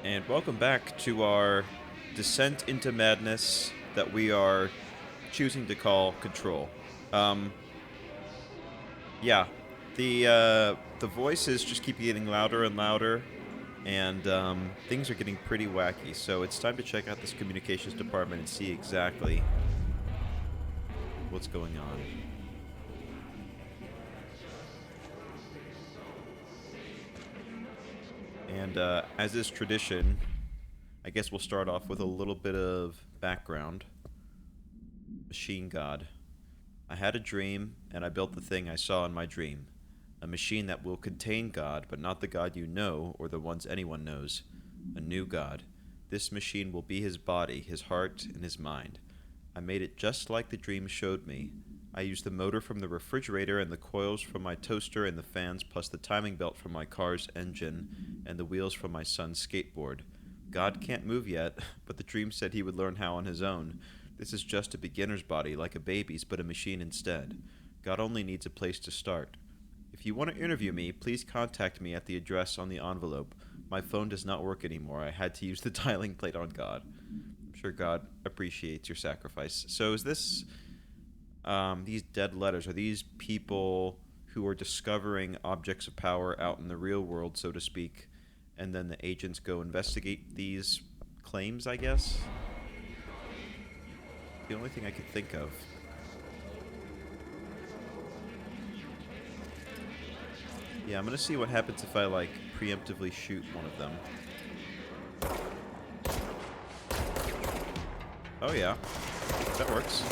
and welcome back to our descent into madness that we are choosing to call Control. Um, yeah, the voices just keep getting louder and louder, and things are getting pretty wacky. So it's time to check out this communications department and see exactly what's going on. And as is tradition, I guess we'll start off with a little bit of background. Machine God. I had a dream, and I built the thing I saw in my dream. A machine that will contain God, but not the God you know or the ones anyone knows. A new God. This machine will be his body, his heart, and his mind. I made it just like the dream showed me. I used the motor from the refrigerator and the coils from my toaster and the fans, plus the timing belt from my car's engine and the wheels from my son's skateboard. God can't move yet, but the dream said he would learn how on his own. This is just a beginner's body, like a baby's, but a machine instead. God only needs a place to start. If you want to interview me, please contact me at the address on the envelope. My phone does not work anymore. I had to use the dialing plate on God. I'm sure God appreciates your sacrifice. So is this, these dead letters, are these people who are discovering objects of power out in the real world, so to speak, and then the agents go investigate these claims, I guess? The only thing I could think of. Yeah, I'm gonna see what happens if I, like, preemptively shoot one of them. Oh yeah, that works.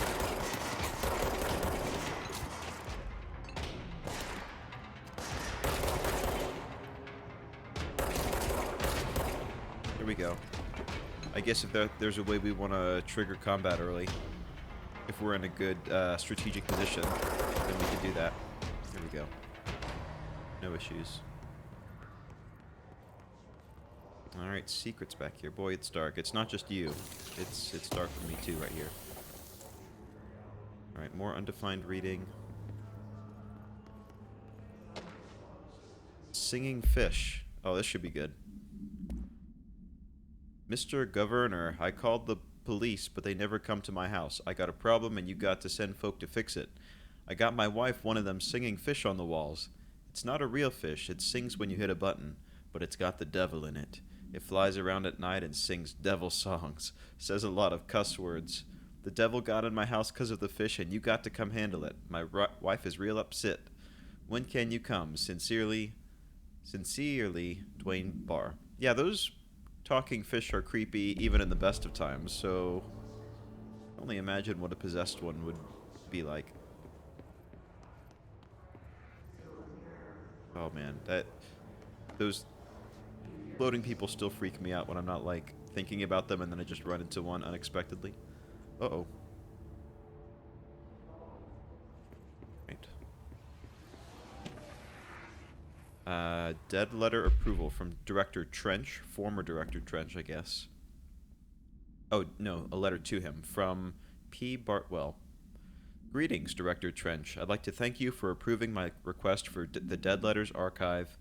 There we go. I guess if there's a way we want to trigger combat early, if we're in a good strategic position, then we can do that. There we go. No issues. Alright, secrets back here. Boy, it's dark. It's not just you. It's dark for me too right here. Alright, more undefined reading. Singing fish. Oh, this should be good. Mr. Governor, I called the police, but they never come to my house. I got a problem and you got to send folk to fix it. I got my wife one of them singing fish on the walls. It's not a real fish, it sings when you hit a button, but it's got the devil in it. It flies around at night and sings devil songs, says a lot of cuss words. The devil got in my house 'cause of the fish and you got to come handle it. My wife is real upset. When can you come? Sincerely, Dwayne Barr. Yeah, those talking fish are creepy even in the best of times, so I only imagine what a possessed one would be like. Oh man, those floating people still freak me out when I'm not like thinking about them and then I just run into one unexpectedly. Uh-oh. Right. Dead letter approval from Director Trench, former Director Trench, I guess. Oh, no, a letter to him from P. Bartwell. Greetings, Director Trench. I'd like to thank you for approving my request for the Dead Letters Archive.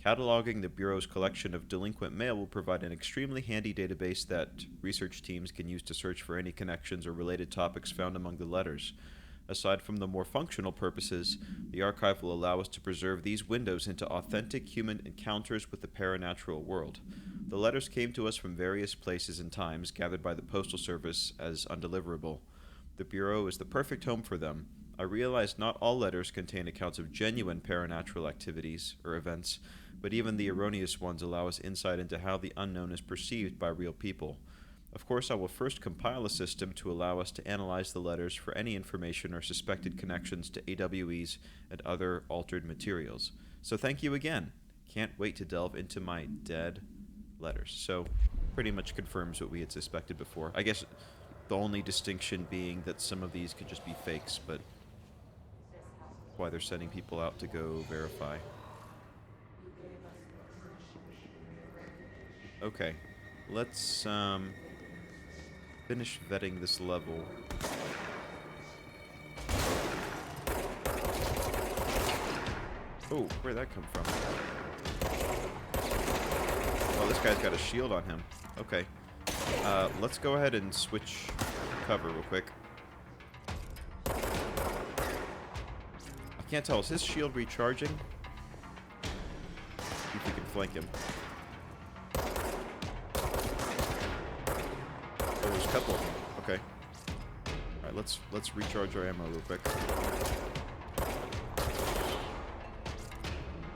Cataloging the Bureau's collection of delinquent mail will provide an extremely handy database that research teams can use to search for any connections or related topics found among the letters. Aside from the more functional purposes, the archive will allow us to preserve these windows into authentic human encounters with the paranatural world. The letters came to us from various places and times, gathered by the Postal Service as undeliverable. The Bureau is the perfect home for them. I realize not all letters contain accounts of genuine paranatural activities or events, but even the erroneous ones allow us insight into how the unknown is perceived by real people. Of course, I will first compile a system to allow us to analyze the letters for any information or suspected connections to AWEs and other altered materials. So thank you again. Can't wait to delve into my dead letters. So pretty much confirms what we had suspected before. I guess the only distinction being that some of these could just be fakes, but why they're sending people out to go verify. Okay, let's finish vetting this level. Oh, where'd that come from? Oh, this guy's got a shield on him. Okay. Let's go ahead and switch cover real quick. I can't tell. Is his shield recharging? See if we can flank him. Oh, there's a couple of them. Okay. Alright, let's recharge our ammo real quick.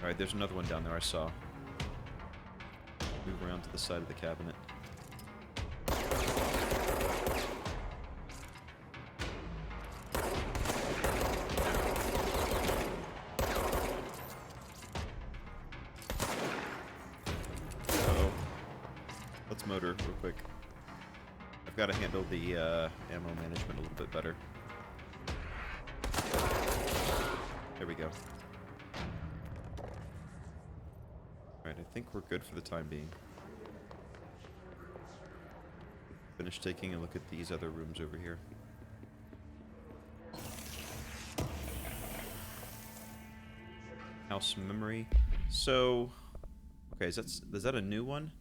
Alright, there's another one down there I saw. Move around to the side of the cabinet. Uh-oh. Let's motor real quick. I've got to handle the ammo management a little bit better. There we go. Alright, I think we're good for the time being. Finish taking a look at these other rooms over here. House memory. So, okay, is that a new one?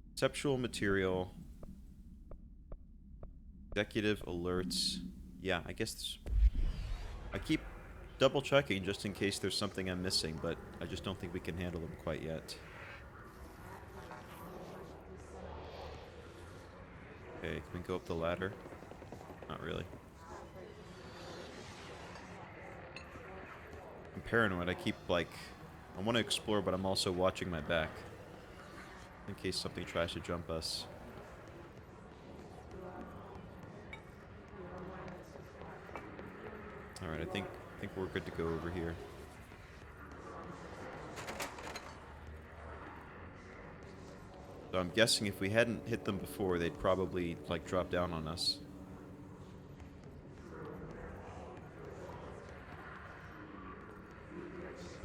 Conceptual material. Executive alerts. Yeah, I guess I keep double checking just in case there's something I'm missing, but I just don't think we can handle them quite yet. Okay, can we go up the ladder? Not really. I'm paranoid. I keep, like, I want to explore, but I'm also watching my back in case something tries to jump us. Alright, I think we're good to go over here. So I'm guessing if we hadn't hit them before, they'd probably, like, drop down on us.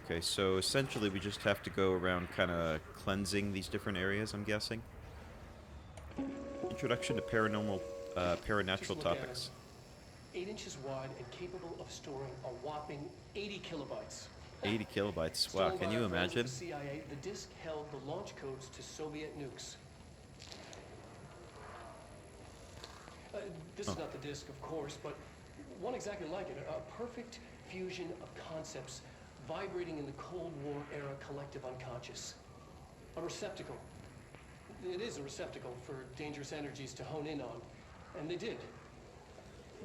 Okay, so essentially we just have to go around kind of cleansing these different areas, I'm guessing. Introduction to paranormal, paranatural topics. 8 inches wide and capable of storing a whopping 80 kilobytes. 80 kilobytes. Wow, can you imagine? The CIA, the disk held the launch codes to Soviet nukes. This is not the disk, of course, but one exactly like it. A perfect fusion of concepts vibrating in the Cold War era collective unconscious. A receptacle. It is a receptacle for dangerous energies to hone in on. And they did.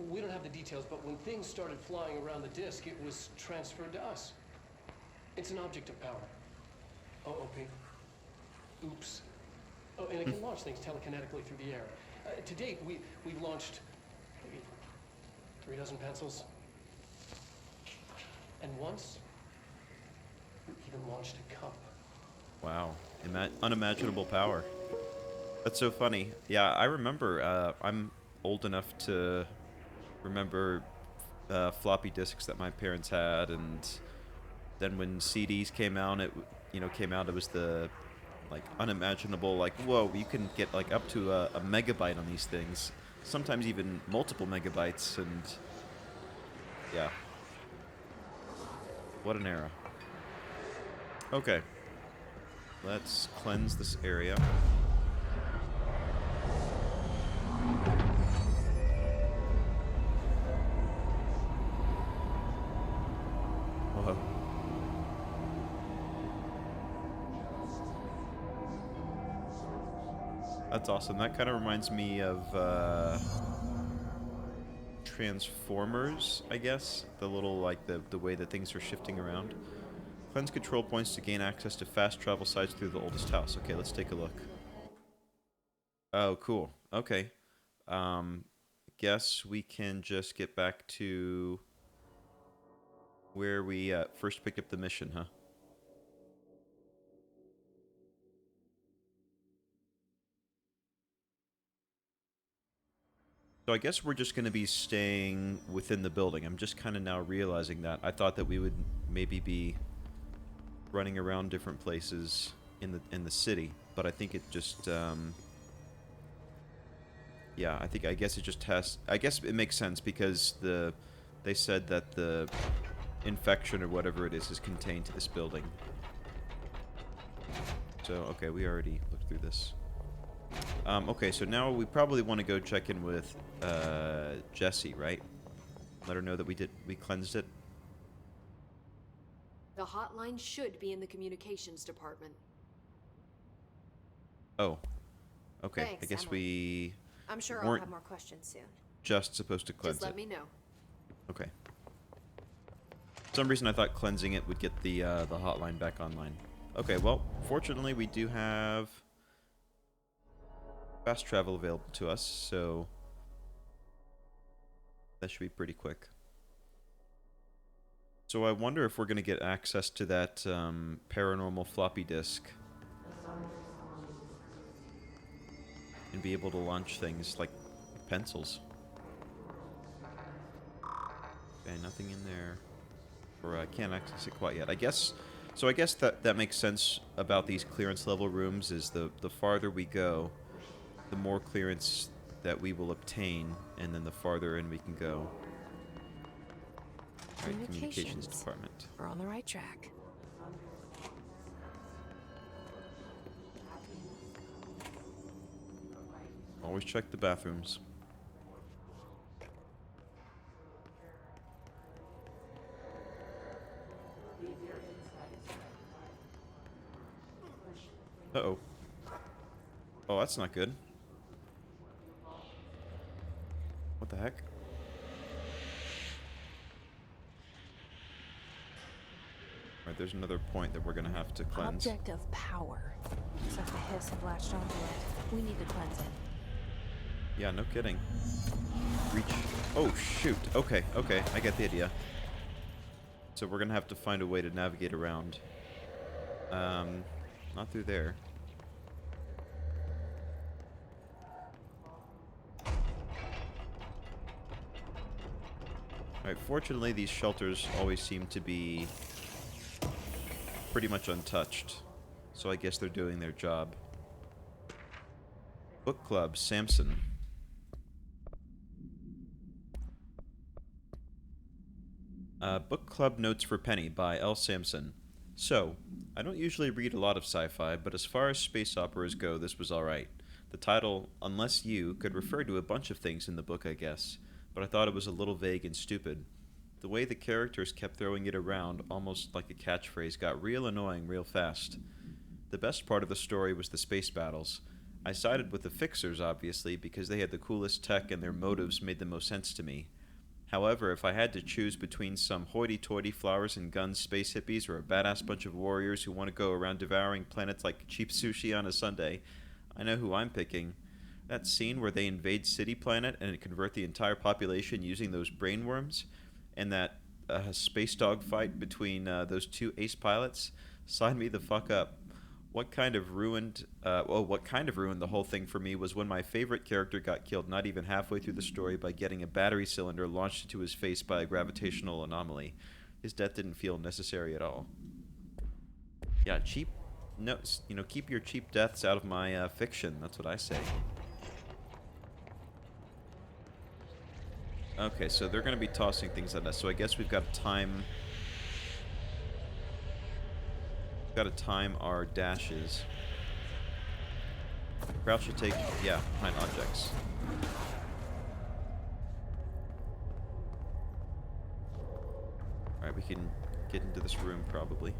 We don't have the details, but when things started flying around the disk, it was transferred to us. It's an object of power. OP. Oops. Oh, and it can launch things telekinetically through the air. To date, we've launched maybe 3 dozen pencils. And once, we even launched a cup. Wow. Unimaginable power. That's so funny. Yeah, I remember, I'm old enough to remember floppy disks that my parents had, and then when CDs came out, it was the, like, unimaginable, like, whoa, you can get, like, up to a megabyte on these things. Sometimes even multiple megabytes, and yeah. What an era. Okay. Let's cleanse this area. Whoa. That's awesome. That kind of reminds me of Transformers, I guess. The little, like, the way that things are shifting around. Cleanse control points to gain access to fast travel sites through the oldest house. Okay, let's take a look. Oh, cool. Okay. Guess we can just get back to where we first picked up the mission, huh? So I guess we're just going to be staying within the building. I'm just kind of now realizing that. I thought that we would maybe be running around different places in the city, but I think it just yeah, I guess it just has, I guess it makes sense because they said that the infection or whatever it is contained to this building. So, okay, we already looked through this. Okay, so now we probably want to go check in with Jessie, right? Let her know that we cleansed it. The hotline should be in the communications department. Oh. Okay, Thanks, I guess Emily. we I'm sure I'll weren't have more questions soon. just supposed to cleanse Just let it. me know. Okay. For some reason I thought cleansing it would get the hotline back online. Okay, well, fortunately we do have fast travel available to us, so that should be pretty quick. So I wonder if we're going to get access to that paranormal floppy disk and be able to launch things like pencils. Okay, nothing in there. Or I can't access it quite yet. I guess that makes sense about these clearance level rooms, is the farther we go, the more clearance that we will obtain, and then the farther in we can go. Alright, communications department. We're on the right track. Always check the bathrooms. Uh-oh. Oh, that's not good. What the heck? Alright, there's another point that we're gonna have to cleanse. Object of power. Looks like the hiss have latched onto it. We need to cleanse it. Yeah, no kidding. Reach. Oh, shoot. Okay, okay, I get the idea. So we're gonna have to find a way to navigate around. Not through there. Alright, fortunately these shelters always seem to be pretty much untouched. So I guess they're doing their job. Book Club, Samson. Book Club Notes for Penny by L. Sampson. So, I don't usually read a lot of sci-fi, but as far as space operas go, this was alright. The title, Unless You, could refer to a bunch of things in the book, I guess, but I thought it was a little vague and stupid. The way the characters kept throwing it around, almost like a catchphrase, got real annoying real fast. The best part of the story was the space battles. I sided with the Fixers, obviously, because they had the coolest tech and their motives made the most sense to me. However, if I had to choose between some hoity-toity flowers and guns space hippies or a badass bunch of warriors who want to go around devouring planets like cheap sushi on a Sunday, I know who I'm picking. That scene where they invade City Planet and convert the entire population using those brainworms, and that space dog fight between those two ace pilots, sign me the fuck up. What kind of ruined the whole thing for me was when my favorite character got killed not even halfway through the story by getting a battery cylinder launched into his face by a gravitational anomaly. His death didn't feel necessary at all. Yeah, keep your cheap deaths out of my fiction. That's what I say. Okay, so they're going to be tossing things at us, so I guess we've got to time our dashes. Crouch should take, yeah, behind objects. Alright, we can get into this room probably.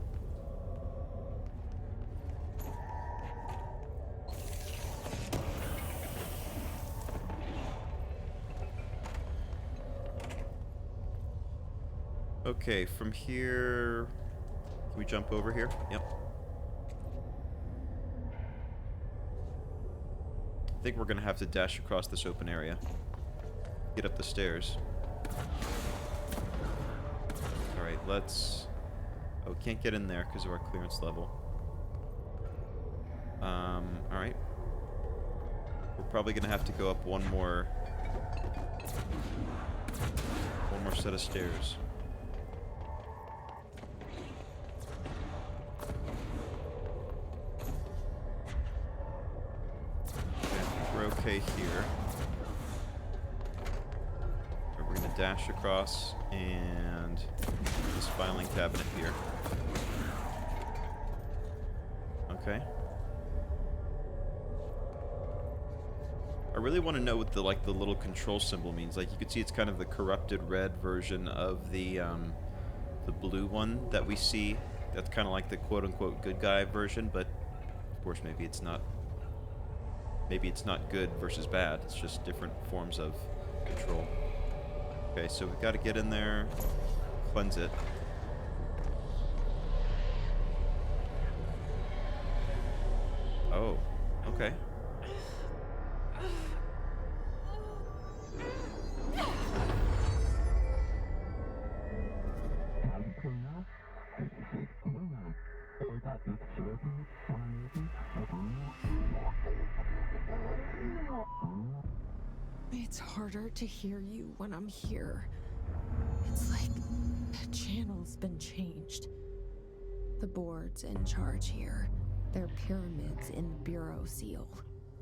Okay, from here... Can we jump over here? Yep. I think we're gonna have to dash across this open area. Get up the stairs. Alright, let's... Oh, we can't get in there because of our clearance level. Alright. We're probably gonna have to go up one more set of stairs. Okay here. We're going to dash across and this filing cabinet here. Okay. I really want to know what the little control symbol means. Like, you can see it's kind of the corrupted red version of the blue one that we see. That's kind of like the quote-unquote good guy version, but of course maybe it's not. Maybe it's not good versus bad. It's just different forms of control. Okay, so we've got to get in there, cleanse it. Oh, okay. It's harder to hear you when I'm here. It's like the channel's been changed. The board's in charge here. They're pyramids in the Bureau seal.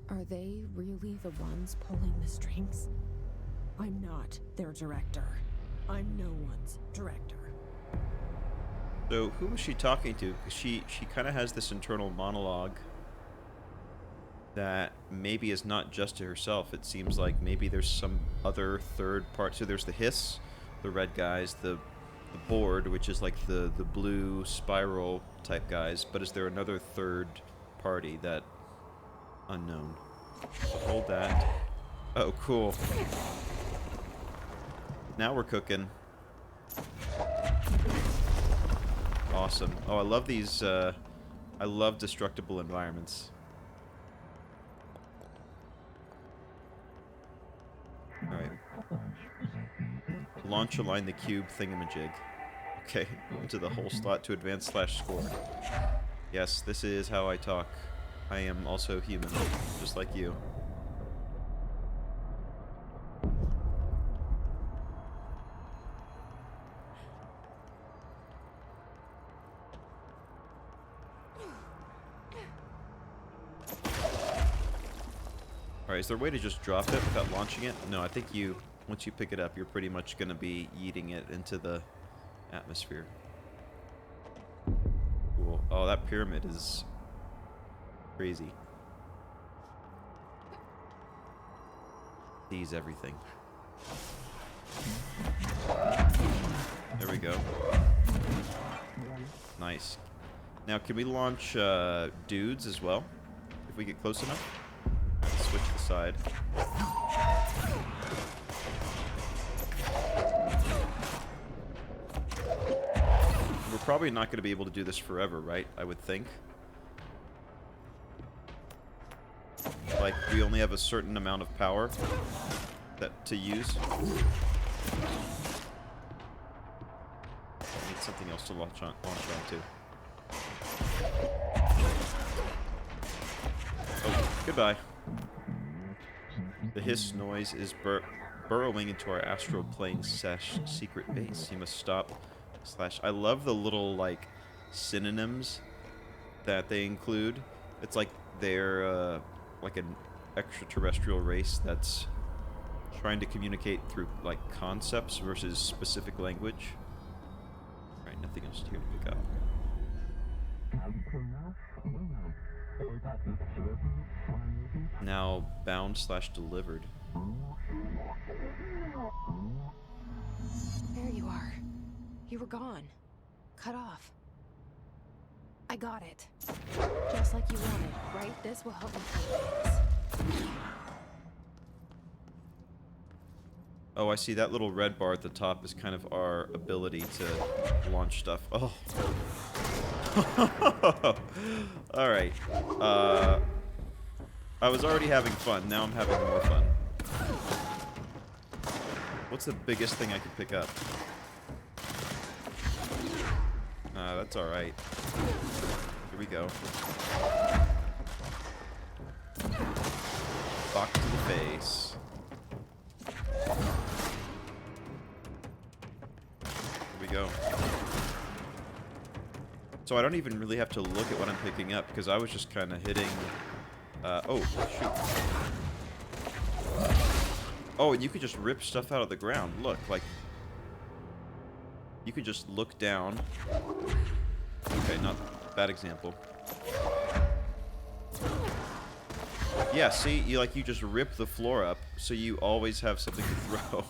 Are they really the ones pulling the strings? I'm not their director. I'm no one's director. So who was she talking to? 'Cause she kind of has this internal monologue that maybe is not just to herself. It seems like maybe there's some other third part. So there's the hiss, the red guys, the board, which is like the blue spiral type guys. But is there another third party that unknown? Hold that. Oh, cool. Now we're cooking. Awesome. Oh, I love these. I love destructible environments. Alright. Launch align the cube thingamajig. Okay, into the hole slot to advance /score. Yes, this is how I talk. I am also human, just like you. Alright, is there a way to just drop it without launching it? No, I think once you pick it up, you're pretty much going to be yeeting it into the atmosphere. Cool. Oh, that pyramid is crazy. Sees everything. There we go. Nice. Now, can we launch dudes as well? If we get close enough? Switch the side. We're probably not going to be able to do this forever, right? I would think. Like, we only have a certain amount of power to use. I need something else to launch onto. Oh, goodbye. The hiss noise is burrowing into our astral plane secret base. You must stop / I love the little, like, synonyms that they include. It's like they're, like an extraterrestrial race that's trying to communicate through, like, concepts versus specific language. Alright, nothing else here to pick up. Now bound / delivered. There you are. You were gone. Cut off. I got it. Just like you wanted, right? This will help me find things. Oh, I see. That little red bar at the top is kind of our ability to launch stuff. Oh. Alright. I was already having fun. Now I'm having more fun. What's the biggest thing I could pick up? That's alright. Here we go. Box to the face. Here we go. So I don't even really have to look at what I'm picking up, because I was just kind of hitting... oh, shoot. Oh, and you could just rip stuff out of the ground. Look, like... You could just look down. Okay, not bad example. Yeah, see, you just rip the floor up, so you always have something to throw.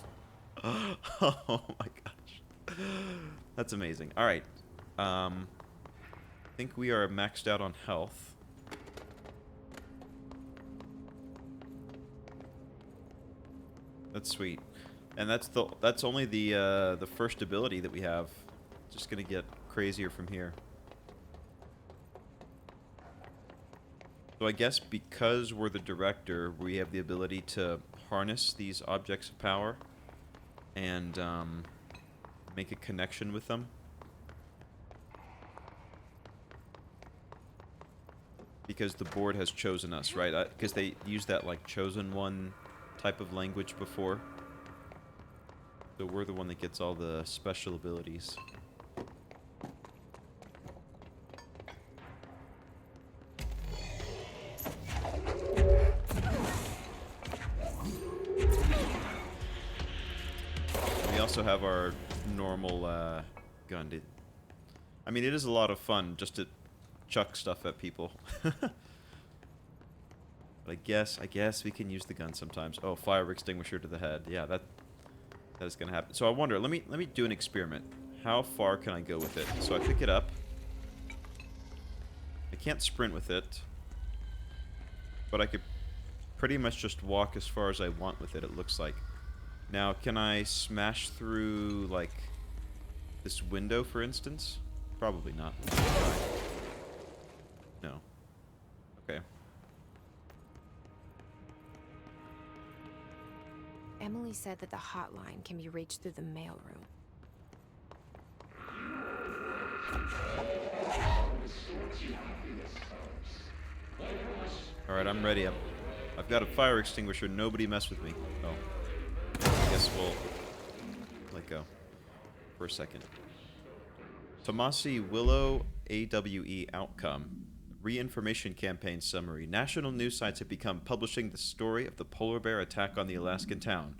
Oh my gosh. That's amazing. Alright. I think we are maxed out on health. That's sweet. And that's only the first ability that we have. Just gonna get crazier from here. So I guess because we're the director, we have the ability to harness these objects of power and make a connection with them. Because the board has chosen us, right? Because they used that, like, chosen one type of language before. So we're the one that gets all the special abilities. We also have our normal gun. I mean, it is a lot of fun just to chuck stuff at people. But I guess we can use the gun sometimes. Oh, fire extinguisher to the head. Yeah, that is gonna happen. So I wonder. Let me do an experiment. How far can I go with it? So I pick it up. I can't sprint with it, but I could pretty much just walk as far as I want with it. It looks like. Now, can I smash through like this window, for instance? Probably not. No. Okay. Emily said that the hotline can be reached through the mailroom. Alright, I'm ready. I've got a fire extinguisher. Nobody mess with me. Oh. I guess we'll let go for a second. Tomasi Willow AWE outcome. Reinformation campaign summary. National news sites have begun publishing the story of the polar bear attack on the Alaskan town.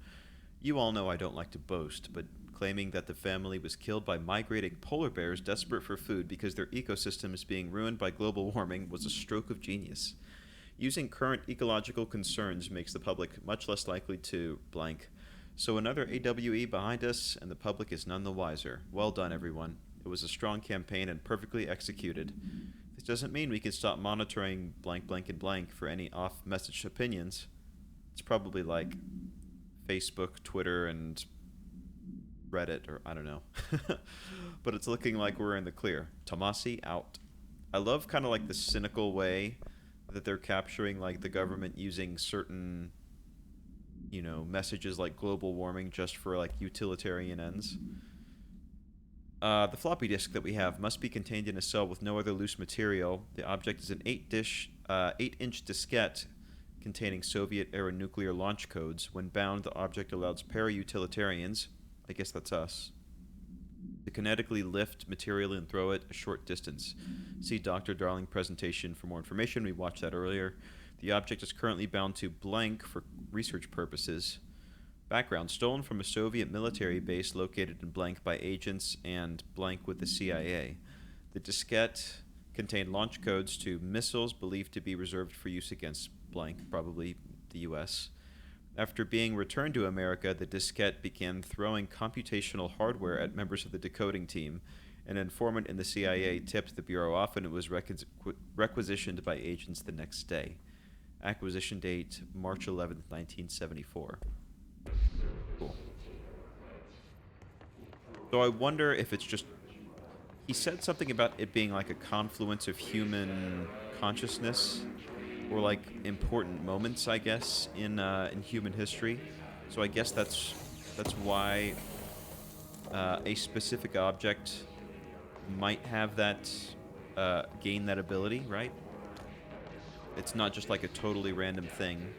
You all know I don't like to boast, but claiming that the family was killed by migrating polar bears desperate for food because their ecosystem is being ruined by global warming was a stroke of genius. Using current ecological concerns makes the public much less likely to blank. So another AWE behind us, and the public is none the wiser. Well done, everyone. It was a strong campaign and perfectly executed. This doesn't mean we can stop monitoring blank, blank, and blank for any off-message opinions. It's probably like Facebook, Twitter, and Reddit, or I don't know. But it's looking like we're in the clear. Tomasi out. I love kind of like the cynical way that they're capturing like the government using certain, you know, messages like global warming just for like utilitarian ends. The floppy disk that we have must be contained in a cell with no other loose material. The object is an 8-inch diskette containing Soviet-era nuclear launch codes. When bound, the object allows para-utilitarians, I guess that's us, to kinetically lift material and throw it a short distance. See Dr. Darling presentation for more information. We watched that earlier. The object is currently bound to blank for research purposes. Background: stolen from a Soviet military base located in blank by agents and blank with the CIA. The diskette contained launch codes to missiles believed to be reserved for use against blank, probably the US. After being returned to America, the diskette began throwing computational hardware at members of the decoding team. An informant in the CIA tipped the Bureau off, and it was requisitioned by agents the next day. Acquisition date, March 11th, 1974. Cool. So I wonder if it's just... He said something about it being like a confluence of human consciousness, or like important moments, I guess, in human history. So I guess that's why a specific object might have that, gain that ability, right? It's not just like a totally random thing.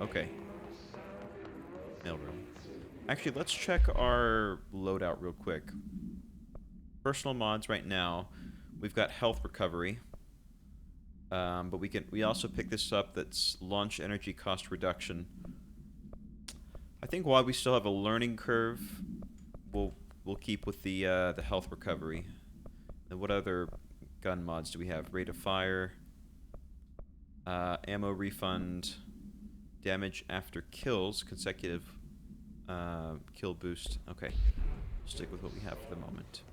Okay. Mailroom. Actually, let's check our loadout real quick. Personal mods right now, we've got health recovery. But we also pick this up, that's launch energy cost reduction. I think while we still have a learning curve, we'll keep with the health recovery. And what other gun mods do we have? Rate of fire, Ammo refund. Damage after kills. Consecutive kill boost. Okay. Stick with what we have for the moment.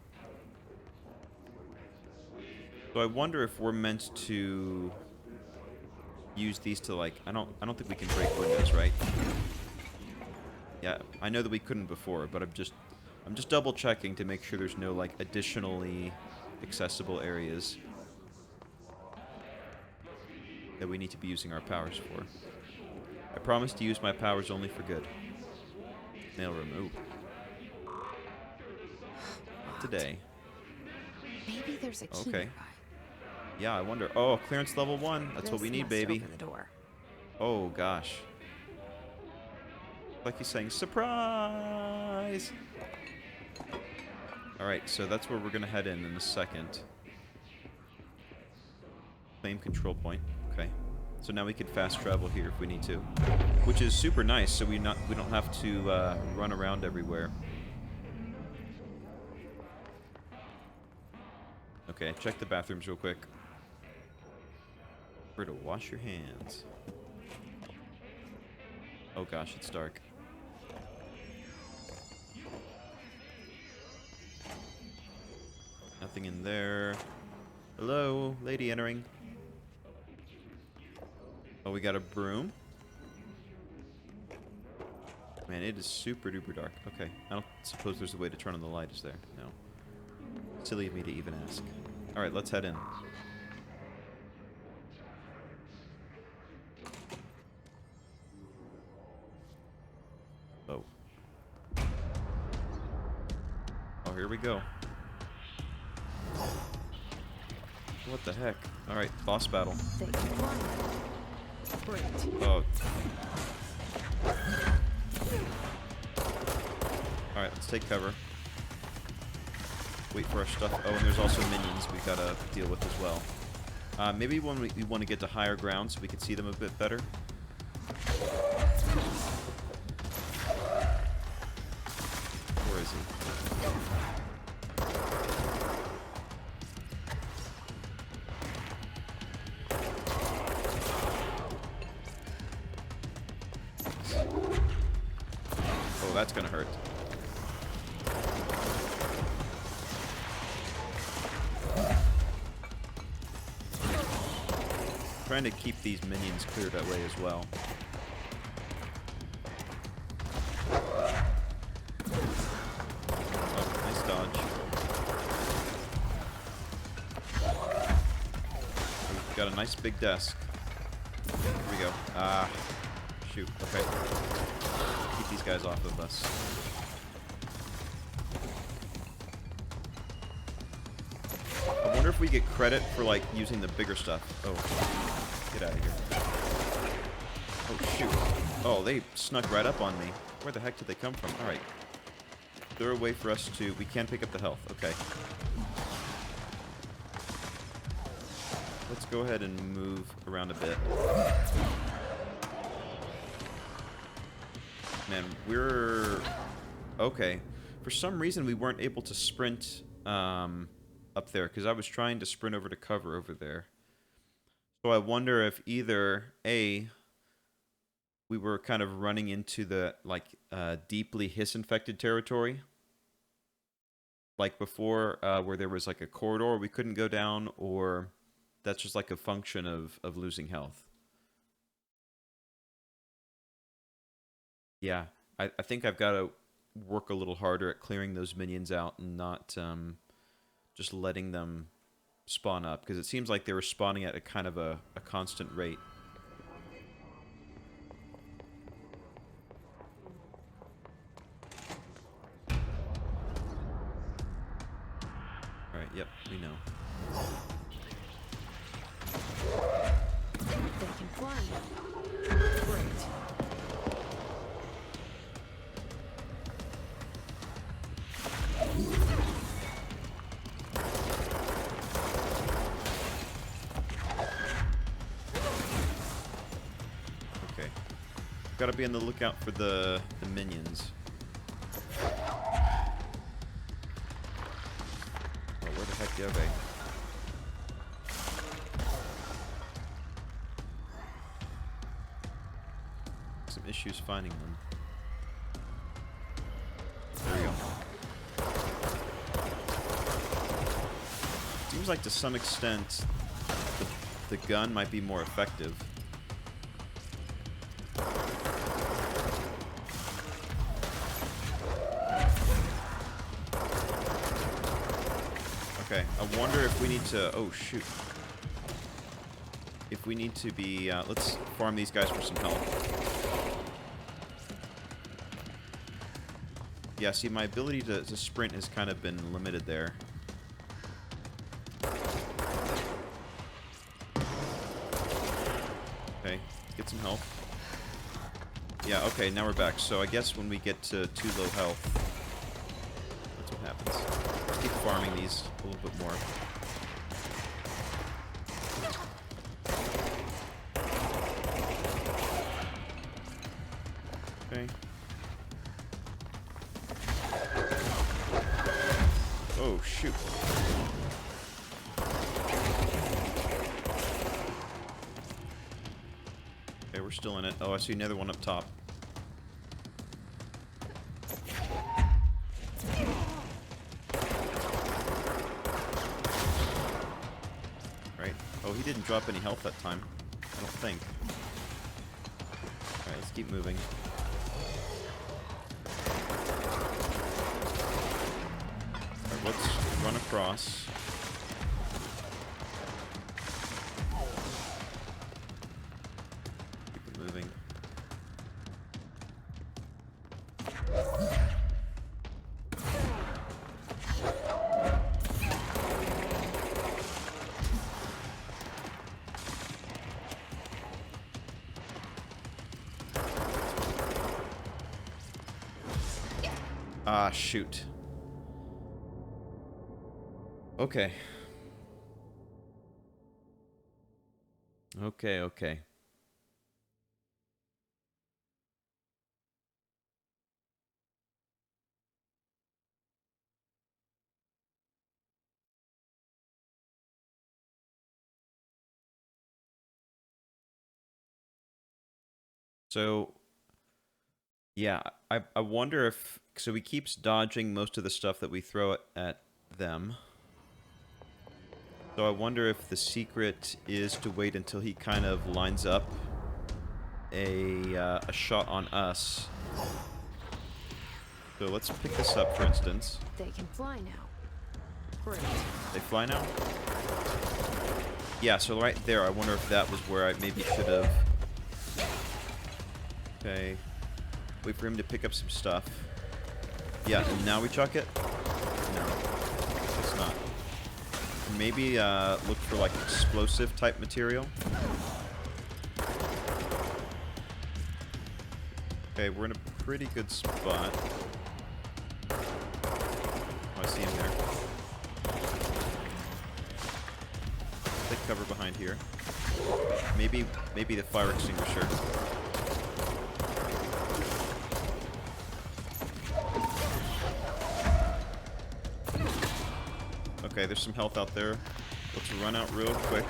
So I wonder if we're meant to use these to, like, I don't think we can break windows, right? Yeah, I know that we couldn't before, but I'm just double checking to make sure there's no, like, additionally accessible areas that we need to be using our powers for. I promise to use my powers only for good. Mailroom. Ooh. Today. Maybe there's a key Okay. nearby. Yeah, I wonder. Oh, clearance level 1. That's what we This need, must baby. open the door. Oh, gosh. Like he's saying, surprise! Alright, so that's where we're going to head in a second. Claim control point. Okay. So now we can fast travel here if we need to. Which is super nice, so we don't have to run around everywhere. Okay, check the bathrooms real quick. Where to wash your hands. Oh gosh, it's dark. Nothing in there. Hello, lady entering. Oh, we got a broom. Man, it is super duper dark. Okay, I don't suppose there's a way to turn on the light, is there? No. Silly of me to even ask. Alright, let's head in. Oh. Oh, here we go. What the heck? Alright, boss battle. Oh. Alright, let's take cover. Wait for our stuff. Oh, and there's also minions we gotta deal with as well. Maybe when we want to get to higher ground so we can see them a bit better. Where is he? Oh, that's gonna hurt. Trying to keep these minions cleared that way as well. Oh, nice dodge. We've got a nice big desk. Here we go. Ah, shoot. Okay. Keep these guys off of us. I wonder if we get credit for, like, using the bigger stuff. Oh. Get out of here. Oh, shoot. Oh, they snuck right up on me. Where the heck did they come from? Alright. Is there a way for us to... We can pick up the health. Okay. Let's go ahead and move around a bit. Man, we're... Okay. For some reason, we weren't able to sprint up there, because I was trying to sprint over to cover over there. So I wonder if either, A, we were kind of running into the, like, deeply hiss-infected territory. Like before, where there was, like, a corridor we couldn't go down, or that's just, like, a function of losing health. Yeah, I think I've got to work a little harder at clearing those minions out and not just letting them spawn up, because it seems like they were spawning at a kind of a constant rate. Alright, yep, we know. They can fly. Great. Okay. Gotta be on the lookout for the minions. Oh, where the heck are they? some issues finding them. There we go. Seems like to some extent the gun might be more effective. Okay, I wonder if we need to... Oh, shoot. If we need to be... let's farm these guys for some health. Yeah, see, my ability to sprint has kind of been limited there. Okay, get some health. Yeah, okay, now we're back. So I guess when we get to too low health, that's what happens. Let's keep farming these a little bit more. Okay. Oh, shoot. Okay, we're still in it. Oh, I see another one up top. Right. Oh, he didn't drop any health that time. I don't think. Alright, let's keep moving. Alright, let's run across. Keep it moving. Ah, shoot. Okay. Okay. So, yeah, I wonder if... So he keeps dodging most of the stuff that we throw at them. So I wonder if the secret is to wait until he kind of lines up a shot on us. So let's pick this up, for instance. They can fly now. Great. They fly now? Yeah, so right there, I wonder if that was where I maybe should have... Okay. Wait for him to pick up some stuff. Yeah, and now we chuck it? No. It's not. Maybe look for like explosive type material. Okay, we're in a pretty good spot. Oh, I see him there. Take cover behind here. Maybe the fire extinguisher. Okay, there's some health out there. Let's run out real quick.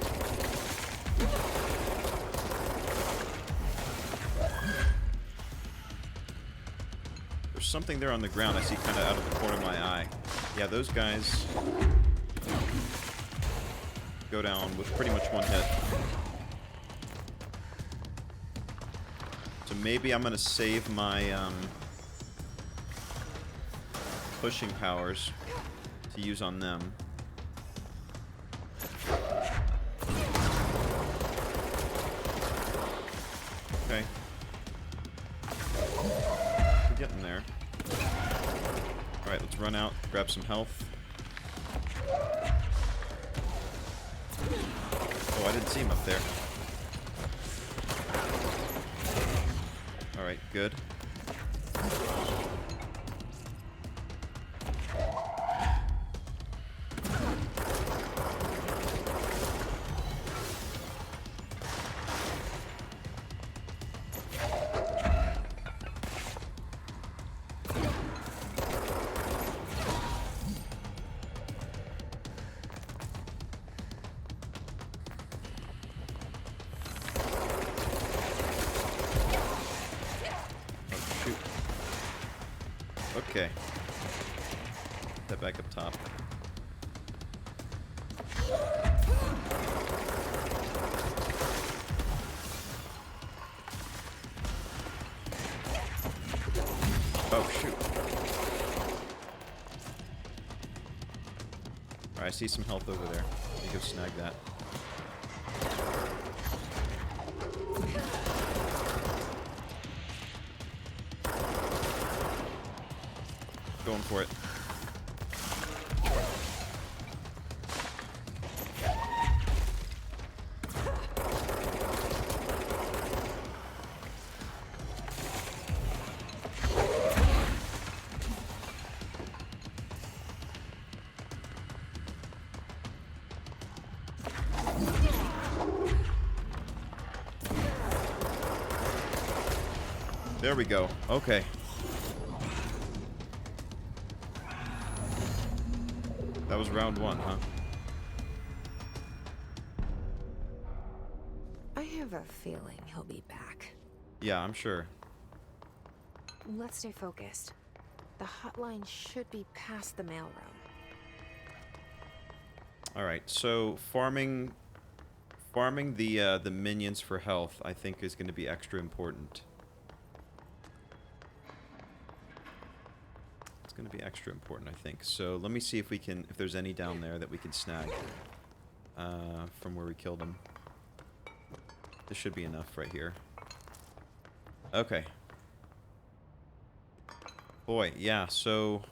There's something there on the ground I see kind of out of the corner of my eye. Yeah, those guys go down with pretty much one hit. So maybe I'm going to save my pushing powers to use on them. Okay. We're getting there. Alright, let's run out, grab some health. Oh, I didn't see him up there. Alright, good. Okay. Head back up top. Oh, shoot. Alright, I see some health over there. Let me go snag that. Going for it. There we go. Okay. That was round one, huh? I have a feeling he'll be back. Yeah, I'm sure. Let's stay focused. The hotline should be past the mailroom. All right. So farming the minions for health, I think, is going to be extra important. It's going to be extra important, I think. So let me see if there's any down there that we can snag from where we killed them. This should be enough right here. Okay. Boy, yeah. So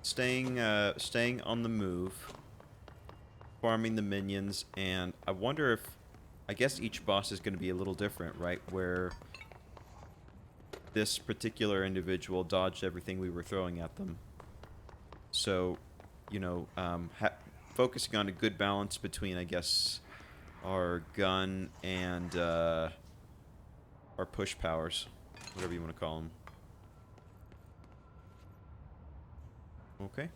staying on the move, farming the minions, and I wonder if, I guess each boss is going to be a little different, right? Where this particular individual dodged everything we were throwing at them. So, you know, focusing on a good balance between, I guess, our gun and our push powers, whatever you want to call them. Okay.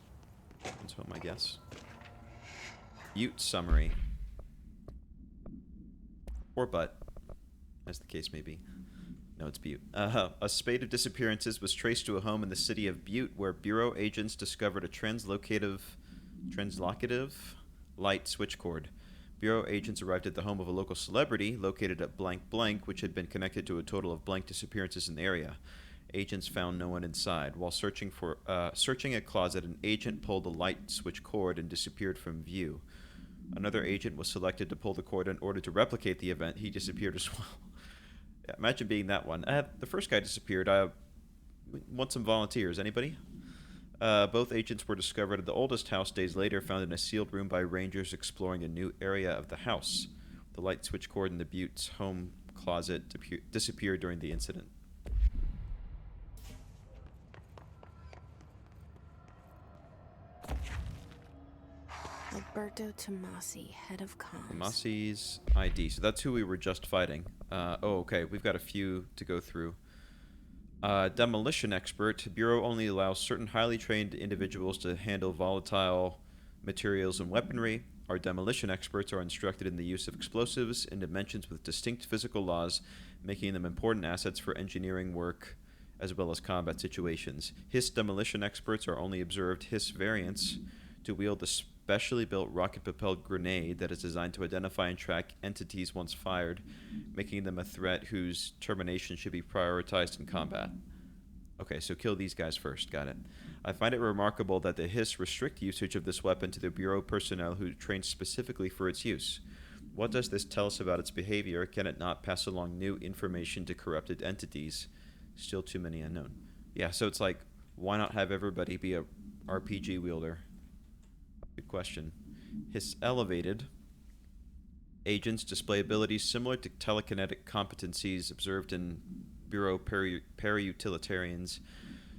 That's home, I guess. Butte summary. Or butt, as the case may be. No, it's Butte. A spate of disappearances was traced to a home in the city of Butte, where Bureau agents discovered a translocative light switch cord. Bureau agents arrived at the home of a local celebrity located at blank blank, which had been connected to a total of blank disappearances in the area. Agents found no one inside. While searching a closet, an agent pulled the light switch cord and disappeared from view. Another agent was selected to pull the cord in order to replicate the event. He disappeared as well. Yeah, imagine being that one. The first guy disappeared. I want some volunteers. Anybody? Both agents were discovered at the oldest house days later, found in a sealed room by rangers exploring a new area of the house. The light switch cord in the Butte's home closet disappeared during the incident. Alberto Tomasi, head of comms. Tomasi's ID. So that's who we were just fighting. Oh, okay. We've got a few to go through. Demolition expert. Bureau only allows certain highly trained individuals to handle volatile materials and weaponry. Our demolition experts are instructed in the use of explosives in dimensions with distinct physical laws, making them important assets for engineering work as well as combat situations. Hiss demolition experts are only observed Hiss variants to wield the specially built rocket-propelled grenade that is designed to identify and track entities once fired, making them a threat whose termination should be prioritized in combat. Okay, so kill these guys first. Got it. I find it remarkable that the Hiss restrict usage of this weapon to the Bureau personnel who trained specifically for its use. What does this tell us about its behavior? Can it not pass along new information to corrupted entities? Still too many unknown. Yeah, so it's like, why not have everybody be a RPG wielder? Good question. Hiss elevated. Agents display abilities similar to telekinetic competencies observed in Bureau para-utilitarians.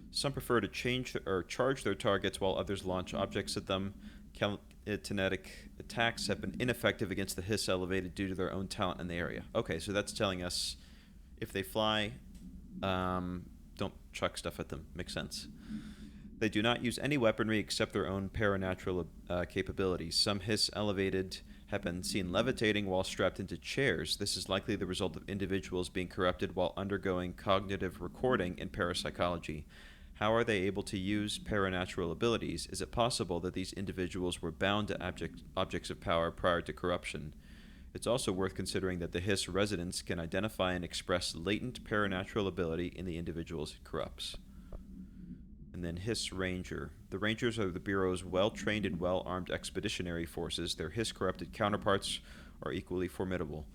Some prefer to charge their targets while others launch objects at them. Kinetic attacks have been ineffective against the Hiss elevated due to their own talent in the area. Okay, so that's telling us if they fly, don't chuck stuff at them. Makes sense. They do not use any weaponry except their own paranatural capabilities. Some Hiss elevated have been seen levitating while strapped into chairs. This is likely the result of individuals being corrupted while undergoing cognitive recording in parapsychology. How are they able to use paranatural abilities? Is it possible that these individuals were bound to objects of power prior to corruption? It's also worth considering that the Hiss residents can identify and express latent paranatural ability in the individuals it corrupts. And then Hiss Ranger. The Rangers are the Bureau's well-trained and well-armed expeditionary forces. Their Hiss-corrupted counterparts are equally formidable.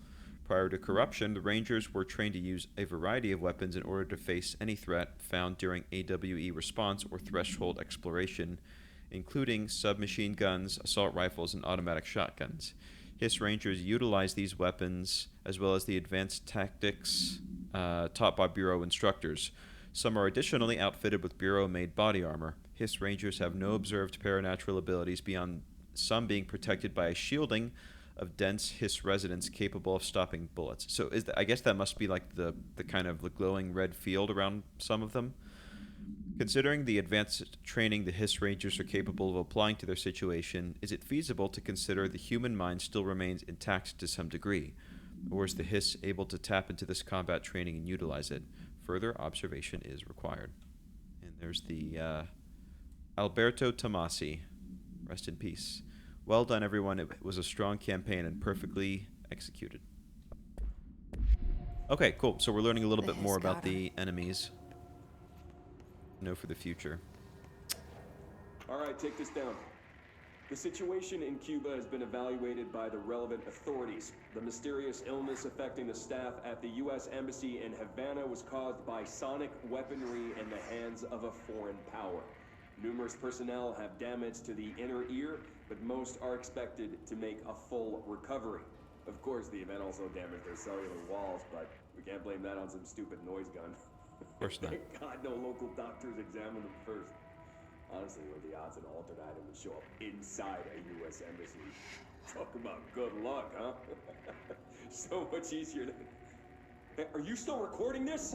Prior to corruption, the Rangers were trained to use a variety of weapons in order to face any threat found during AWE response or threshold exploration, including submachine guns, assault rifles, and automatic shotguns. Hiss Rangers utilize these weapons as well as the advanced tactics taught by Bureau instructors. Some are additionally outfitted with Bureau-made body armor. Hiss Rangers have no observed paranatural abilities beyond some being protected by a shielding of dense Hiss residents capable of stopping bullets. So I guess that must be like the kind of the glowing red field around some of them. Considering the advanced training the Hiss Rangers are capable of applying to their situation, is it feasible to consider the human mind still remains intact to some degree? Or is the Hiss able to tap into this combat training and utilize it? Further observation is required. And there's the Alberto Tomasi. Rest in peace. Well done, everyone. It was a strong campaign and perfectly executed. Okay, cool. So we're learning a little bit more about the enemies. Know for the future. All right, take this down. The situation in Cuba has been evaluated by the relevant authorities. The mysterious illness affecting the staff at the U.S. Embassy in Havana was caused by sonic weaponry in the hands of a foreign power. Numerous personnel have damage to the inner ear, but most are expected to make a full recovery. Of course, the event also damaged their cellular walls, but we can't blame that on some stupid noise gun. Of course not. Thank God no local doctors examined them first. Honestly, what are the odds an altered item would show up inside a U.S. embassy? Talk about good luck, huh? So much easier to... Hey, are you still recording this?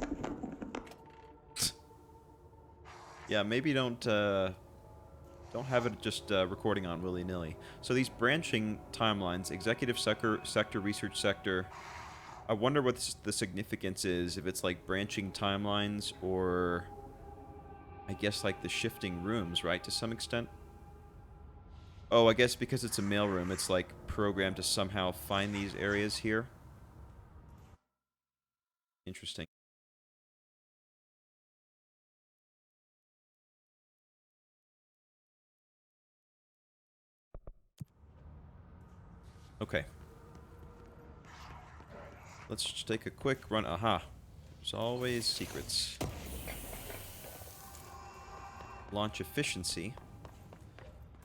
Yeah, maybe don't have it just recording on willy-nilly. So these branching timelines, executive sector, research sector, I wonder what the significance is, if it's like branching timelines or I guess like the shifting rooms, right, to some extent? Oh, I guess because it's a mailroom, it's like programmed to somehow find these areas here. Interesting. Okay. Let's just take a quick run. Aha. There's always secrets. Launch efficiency.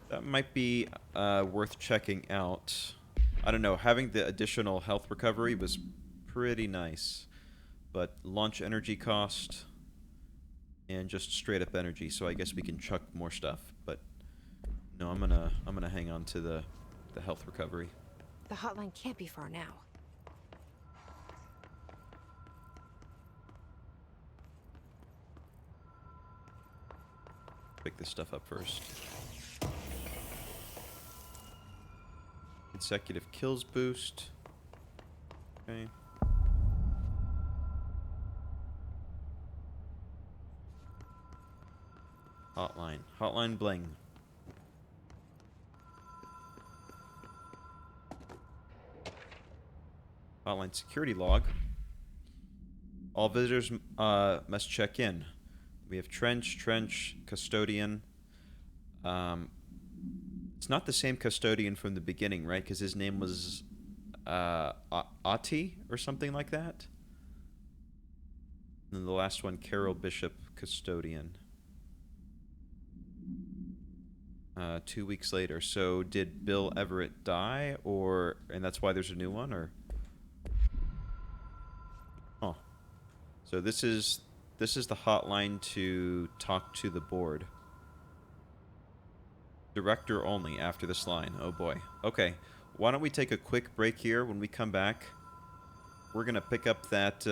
That might be worth checking out. I don't know. Having the additional health recovery was pretty nice. But launch energy cost and just straight up energy. So I guess we can chuck more stuff. But no, I'm gonna hang on to the health recovery. The hotline can't be far now. Pick this stuff up first. Consecutive kills boost. Okay. Hotline. Hotline bling. Hotline security log. All visitors must check in. We have Trench, Custodian. It's not the same Custodian from the beginning, right? Because his name was Ati or something like that. And then the last one, Carol Bishop, Custodian. 2 weeks later. So did Bill Everett die, or and that's why there's a new one, or? Oh, so this is the hotline to talk to the board. Director only after this line. Oh boy. Okay. Why don't we take a quick break here? When we come back, we're gonna pick up that.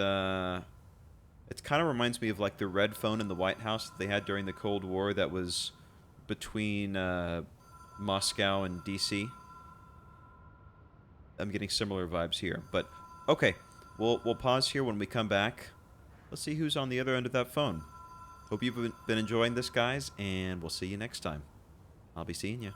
It kind of reminds me of like the red phone in the White House that they had during the Cold War. That was between Moscow and DC. I'm getting similar vibes here. But okay, we'll pause here. When we come back, let's see who's on the other end of that phone. Hope you've been enjoying this, guys, and we'll see you next time. I'll be seeing you.